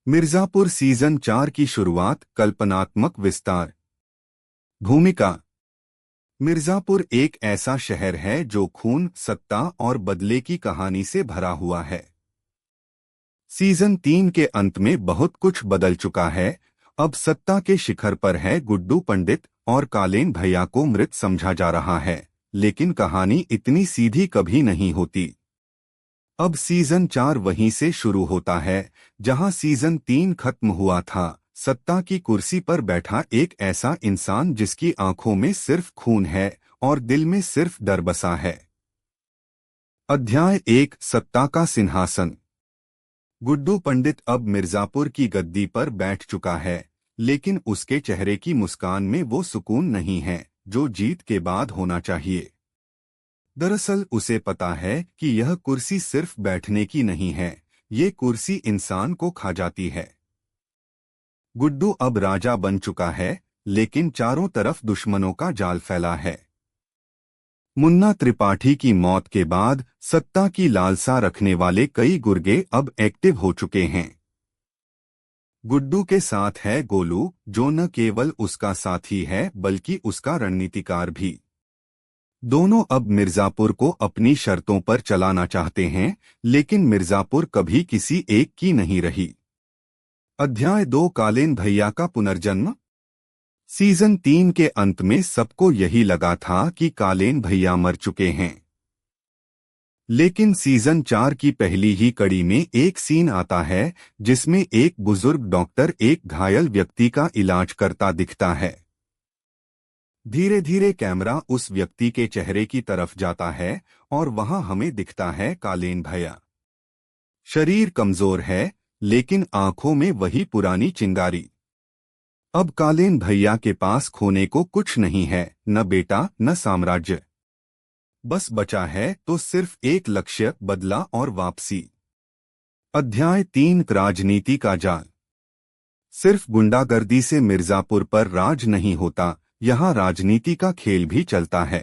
Mirzapur season 4 की शुरुआत। कल्पनात्मक विस्तार। भूमिका। मिर्जापुर एक ऐसा शहर है जो खून, सत्ता और बदले की कहानी से भरा हुआ है। सीजन 3 के अंत में बहुत कुछ बदल चुका है। अब सत्ता के शिखर पर है गुड्डू पंडित और कालेन भैया को मृत समझा जा रहा है, लेकिन कहानी इतनी सीधी कभी नहीं होती। अब सीजन 4 वहीं से शुरू होता है जहां सीजन 3 खत्म हुआ था। सत्ता की कुर्सी पर बैठा एक ऐसा इंसान जिसकी आंखों में सिर्फ खून है और दिल में सिर्फ डर बसा है। अध्याय 1, सत्ता का सिंहासन। गुड्डू पंडित अब मिर्जापुर की गद्दी पर बैठ चुका है, लेकिन उसके चेहरे की मुस्कान में वो सुकून नहीं है जो जीत के बाद होना चाहिए। दरअसल उसे पता है कि यह कुर्सी सिर्फ बैठने की नहीं है, ये कुर्सी इंसान को खा जाती है। गुड्डू अब राजा बन चुका है, लेकिन चारों तरफ दुश्मनों का जाल फैला है। मुन्ना त्रिपाठी की मौत के बाद सत्ता की लालसा रखने वाले कई गुर्गे अब एक्टिव हो चुके हैं। गुड्डू के साथ है गोलू, जो न केवल उसका साथी है बल्कि उसका रणनीतिकार भी। दोनों अब मिर्जापुर को अपनी शर्तों पर चलाना चाहते हैं, लेकिन मिर्जापुर कभी किसी एक की नहीं रही। अध्याय 2, कालेन भैया का पुनर्जन्म। सीजन 3 के अंत में सबको यही लगा था कि कालेन भैया मर चुके हैं, लेकिन सीजन 4 की पहली ही कड़ी में एक सीन आता है जिसमें एक बुजुर्ग डॉक्टर एक घायल व्यक्ति का इलाज करता दिखता है। धीरे धीरे कैमरा उस व्यक्ति के चेहरे की तरफ जाता है और वहां हमें दिखता है कालेन भैया। शरीर कमजोर है, लेकिन आंखों में वही पुरानी चिंगारी। अब कालेन भैया के पास खोने को कुछ नहीं है, न बेटा न साम्राज्य। बस बचा है तो सिर्फ एक लक्ष्य, बदला और वापसी। अध्याय 3, राजनीति का जाल। सिर्फ गुंडागर्दी से मिर्जापुर पर राज नहीं होता, यहाँ राजनीति का खेल भी चलता है।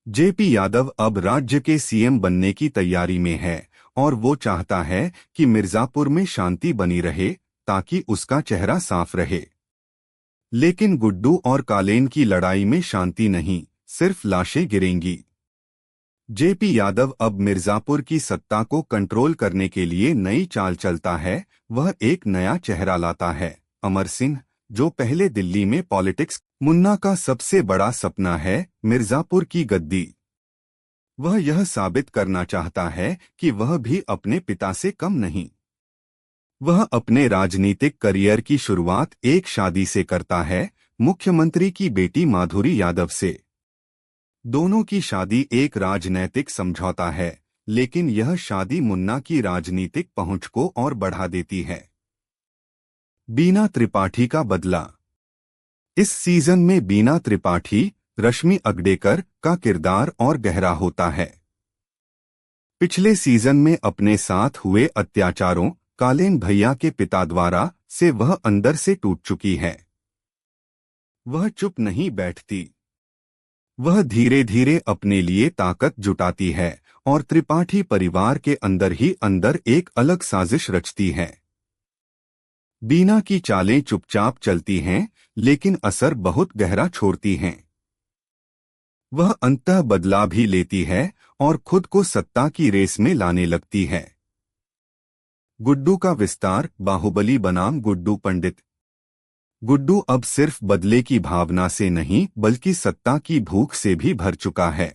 जेपी यादव अब राज्य के सीएम बनने की तैयारी में है और वो चाहता है कि मिर्जापुर में शांति बनी रहे ताकि उसका चेहरा साफ रहे। लेकिन गुड्डू और कालेन की लड़ाई में शांति नहीं, सिर्फ लाशें गिरेंगी। जेपी यादव अब मिर्जापुर की सत्ता को कंट्रोल करने के लिए नई चाल चलता है। वह एक नया चेहरा लाता है, अमर सिंह, जो पहले दिल्ली में पॉलिटिक्स। मुन्ना का सबसे बड़ा सपना है मिर्जापुर की गद्दी। वह यह साबित करना चाहता है कि वह भी अपने पिता से कम नहीं। वह अपने राजनीतिक करियर की शुरुआत एक शादी से करता है, मुख्यमंत्री की बेटी माधुरी यादव से। दोनों की शादी एक राजनैतिक समझौता है, लेकिन यह शादी मुन्ना की राजनीतिक पहुंच को और बढ़ा देती है। बीना त्रिपाठी का बदला। इस सीजन में बीना त्रिपाठी, रश्मि अगडेकर का किरदार और गहरा होता है। पिछले सीजन में अपने साथ हुए अत्याचारों, कालेन भैया के पिता द्वारा, से वह अंदर से टूट चुकी है। वह चुप नहीं बैठती। वह धीरे धीरे अपने लिए ताकत जुटाती है और त्रिपाठी परिवार के अंदर ही अंदर एक अलग साजिश रचती है। बीना की चालें चुपचाप चलती हैं, लेकिन असर बहुत गहरा छोड़ती हैं। वह अंततः बदला भी लेती है और खुद को सत्ता की रेस में लाने लगती है। गुड्डू का विस्तार। बाहुबली बनाम गुड्डू पंडित। गुड्डू अब सिर्फ बदले की भावना से नहीं बल्कि सत्ता की भूख से भी भर चुका है।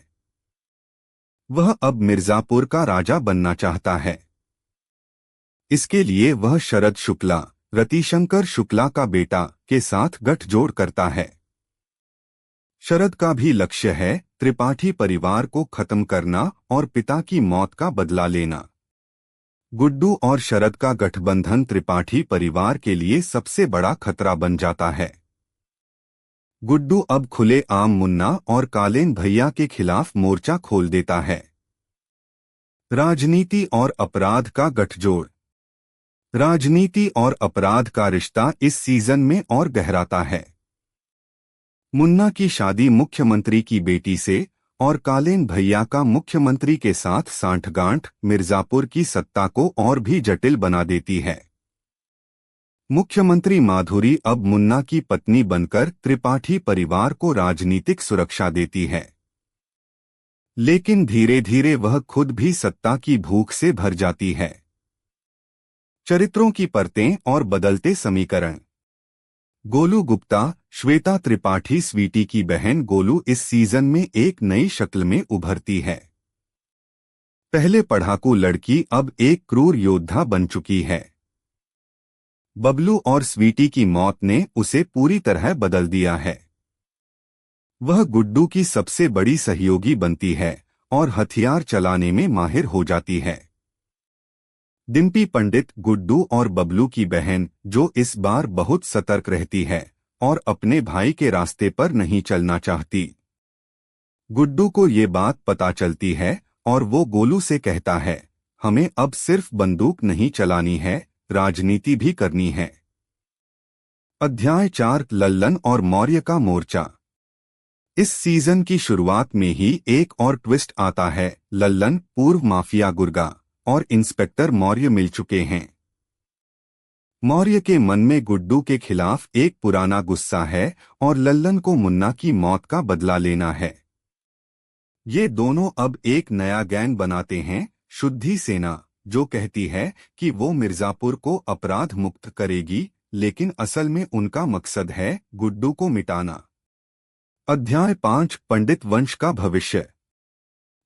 वह अब मिर्जापुर का राजा बनना चाहता है। इसके लिए वह शरद शुक्ला, रतिशंकर शुक्ला का बेटा, के साथ गठजोड़ करता है। शरद का भी लक्ष्य है त्रिपाठी परिवार को खत्म करना और पिता की मौत का बदला लेना। गुड्डू और शरद का गठबंधन त्रिपाठी परिवार के लिए सबसे बड़ा खतरा बन जाता है। गुड्डू अब खुले आम मुन्ना और कालेन भैया के खिलाफ मोर्चा खोल देता है। राजनीति और अपराध का गठजोड़। राजनीति और अपराध का रिश्ता इस सीजन में और गहराता है। मुन्ना की शादी मुख्यमंत्री की बेटी से और कालेन भैया का मुख्यमंत्री के साथ सांठगांठ मिर्जापुर की सत्ता को और भी जटिल बना देती है। मुख्यमंत्री माधुरी अब मुन्ना की पत्नी बनकर त्रिपाठी परिवार को राजनीतिक सुरक्षा देती है, लेकिन धीरे धीरे वह खुद भी सत्ता की भूख से भर जाती है। चरित्रों की परतें और बदलते समीकरण। गोलू गुप्ता, श्वेता त्रिपाठी स्वीटी की बहन गोलू इस सीजन में एक नई शक्ल में उभरती है। पहले पढ़ाकू लड़की अब एक क्रूर योद्धा बन चुकी है। बबलू और स्वीटी की मौत ने उसे पूरी तरह बदल दिया है। वह गुड्डू की सबसे बड़ी सहयोगी बनती है और हथियार चलाने में माहिर हो जाती है। डिम्पी पंडित, गुड्डू और बबलू की बहन, जो इस बार बहुत सतर्क रहती है और अपने भाई के रास्ते पर नहीं चलना चाहती। गुड्डू को ये बात पता चलती है और वो गोलू से कहता है, हमें अब सिर्फ बंदूक नहीं चलानी है, राजनीति भी करनी है। अध्याय 4, लल्लन और मौर्य का मोर्चा। इस सीजन की शुरुआत में ही एक और ट्विस्ट आता है। लल्लन, पूर्व माफिया गुर्गा, और इंस्पेक्टर मौर्य मिल चुके हैं। मौर्य के मन में गुड्डू के खिलाफ एक पुराना गुस्सा है और लल्लन को मुन्ना की मौत का बदला लेना है। ये दोनों अब एक नया गैंग बनाते हैं, शुद्धि सेना, जो कहती है कि वो मिर्जापुर को अपराध मुक्त करेगी, लेकिन असल में उनका मकसद है गुड्डू को मिटाना। अध्याय 5, पंडित वंश का भविष्य।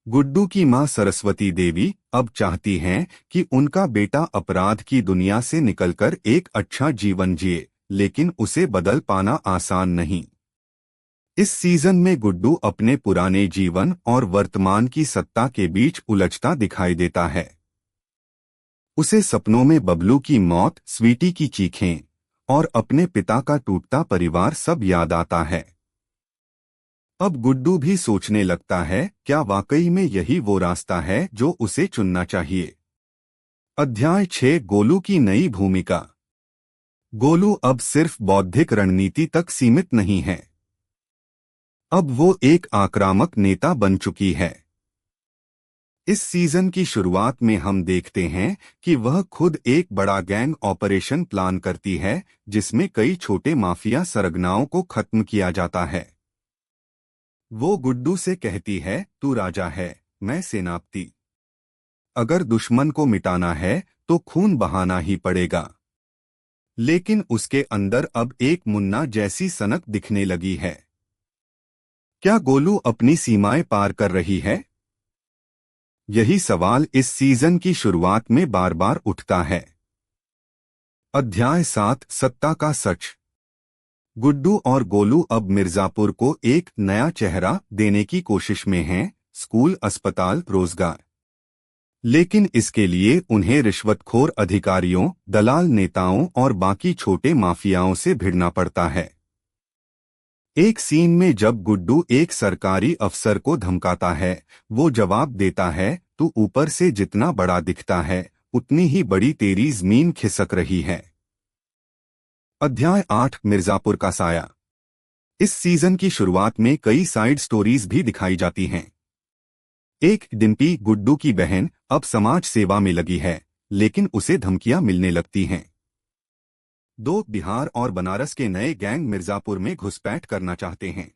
गुड्डू की मां सरस्वती देवी अब चाहती हैं कि उनका बेटा अपराध की दुनिया से निकलकर एक अच्छा जीवन जिए, लेकिन उसे बदल पाना आसान नहीं। इस सीजन में गुड्डू अपने पुराने जीवन और वर्तमान की सत्ता के बीच उलझता दिखाई देता है। उसे सपनों में बबलू की मौत, स्वीटी की चीखें और अपने पिता का टूटता परिवार सब याद आता है। अब गुड्डू भी सोचने लगता है, क्या वाकई में यही वो रास्ता है जो उसे चुनना चाहिए। अध्याय 6, गोलू की नई भूमिका। गोलू अब सिर्फ बौद्धिक रणनीति तक सीमित नहीं है। अब वो एक आक्रामक नेता बन चुकी है। इस सीजन की शुरुआत में हम देखते हैं कि वह खुद एक बड़ा गैंग ऑपरेशन प्लान करती है, जिसमें कई छोटे माफिया सरगनाओं को खत्म किया जाता है। वो गुड्डू से कहती है, तू राजा है, मैं सेनापति। अगर दुश्मन को मिटाना है तो खून बहाना ही पड़ेगा। लेकिन उसके अंदर अब एक मुन्ना जैसी सनक दिखने लगी है। क्या गोलू अपनी सीमाएं पार कर रही है? यही सवाल इस सीजन की शुरुआत में बार बार उठता है। अध्याय 7, सत्ता का सच। गुड्डू और गोलू अब मिर्जापुर को एक नया चेहरा देने की कोशिश में हैं, स्कूल, अस्पताल, रोजगार। लेकिन इसके लिए उन्हें रिश्वतखोर अधिकारियों, दलाल नेताओं और बाकी छोटे माफियाओं से भिड़ना पड़ता है। एक सीन में जब गुड्डू एक सरकारी अफसर को धमकाता है, वो जवाब देता है, तू ऊपर से जितना बड़ा दिखता है, उतनी ही बड़ी तेरी जमीन खिसक रही है। अध्याय 8, मिर्जापुर का साया। इस सीजन की शुरुआत में कई साइड स्टोरीज भी दिखाई जाती हैं। एक डिम्पी, गुड्डू की बहन, अब समाज सेवा में लगी है, लेकिन उसे धमकियां मिलने लगती हैं। 2, बिहार और बनारस के नए गैंग मिर्जापुर में घुसपैठ करना चाहते हैं।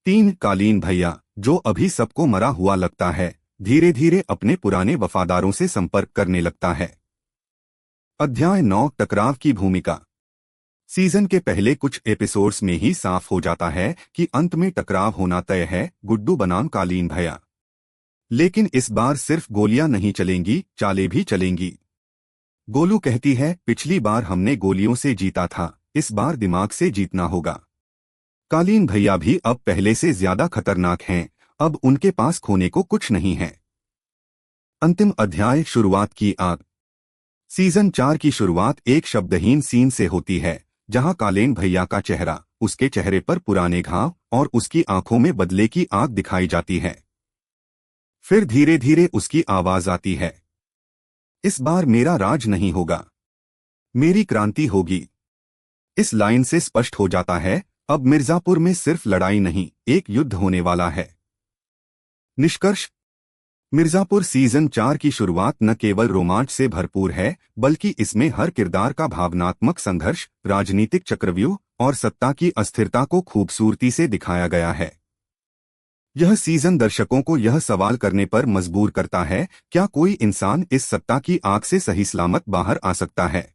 3, कालीन भैया, जो अभी सबको मरा हुआ लगता है, धीरे धीरे अपने पुराने वफादारों से संपर्क करने लगता है। अध्याय 9, टकराव की भूमिका। सीजन के पहले कुछ एपिसोड्स में ही साफ हो जाता है कि अंत में टकराव होना तय है, गुड्डू बनाम कालीन भैया। लेकिन इस बार सिर्फ गोलियां नहीं चलेंगी, चालें भी चलेंगी। गोलू कहती है, पिछली बार हमने गोलियों से जीता था, इस बार दिमाग से जीतना होगा। कालीन भैया भी अब पहले से ज्यादा खतरनाक हैं, अब उनके पास खोने को कुछ नहीं है। अंतिम अध्याय, शुरुआत की आग। सीजन 4 की शुरुआत एक शब्दहीन सीन से होती है, जहां कालीन भैया का चेहरा, उसके चेहरे पर पुराने घाव और उसकी आंखों में बदले की आग दिखाई जाती है। फिर धीरे धीरे उसकी आवाज आती है, इस बार मेरा राज नहीं होगा, मेरी क्रांति होगी। इस लाइन से स्पष्ट हो जाता है, अब मिर्जापुर में सिर्फ लड़ाई नहीं, एक युद्ध होने वाला है। निष्कर्ष, मिर्जापुर सीजन 4 की शुरुआत न केवल रोमांच से भरपूर है, बल्कि इसमें हर किरदार का भावनात्मक संघर्ष, राजनीतिक चक्रव्यूह और सत्ता की अस्थिरता को खूबसूरती से दिखाया गया है। यह सीजन दर्शकों को यह सवाल करने पर मजबूर करता है, क्या कोई इंसान इस सत्ता की आग से सही सलामत बाहर आ सकता है।